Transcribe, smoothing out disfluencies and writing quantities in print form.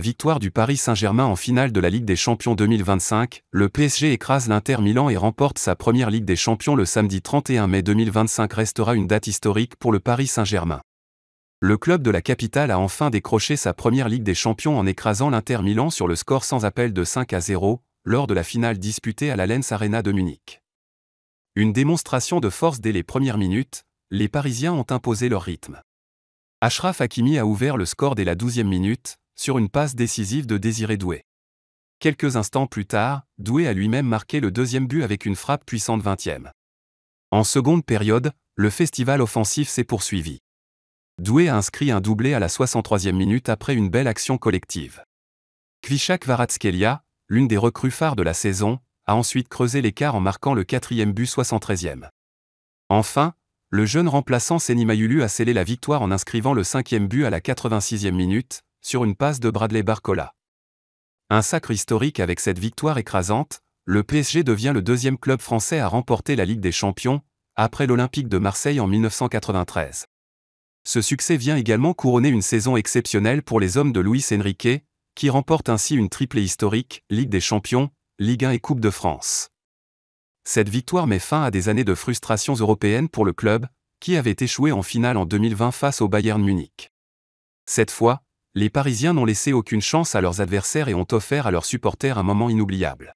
Victoire du Paris Saint-Germain en finale de la Ligue des Champions 2025, le PSG écrase l'Inter Milan et remporte sa première Ligue des Champions le samedi 31 mai 2025 restera une date historique pour le Paris Saint-Germain. Le club de la capitale a enfin décroché sa première Ligue des Champions en écrasant l'Inter Milan sur le score sans appel de 5-0, lors de la finale disputée à l'Allianz Arena de Munich. Une démonstration de force dès les premières minutes, les Parisiens ont imposé leur rythme. Achraf Hakimi a ouvert le score dès la 12e minute, sur une passe décisive de Désiré Doué. Quelques instants plus tard, Doué a lui-même marqué le deuxième but avec une frappe puissante 20e. En seconde période, le festival offensif s'est poursuivi. Doué a inscrit un doublé à la 63e minute après une belle action collective. Kvichak Kvaratskhelia, l'une des recrues phares de la saison, a ensuite creusé l'écart en marquant le 4e but 73e. Enfin, le jeune remplaçant Seny Mayulu a scellé la victoire en inscrivant le 5e but à la 86e minute, sur une passe de Bradley Barcola. Un sacre historique avec cette victoire écrasante, le PSG devient le deuxième club français à remporter la Ligue des Champions, après l'Olympique de Marseille en 1993. Ce succès vient également couronner une saison exceptionnelle pour les hommes de Luis Enrique, qui remportent ainsi une triplée historique, Ligue des Champions, Ligue 1 et Coupe de France. Cette victoire met fin à des années de frustrations européennes pour le club, qui avait échoué en finale en 2020 face au Bayern Munich. Cette fois, les Parisiens n'ont laissé aucune chance à leurs adversaires et ont offert à leurs supporters un moment inoubliable.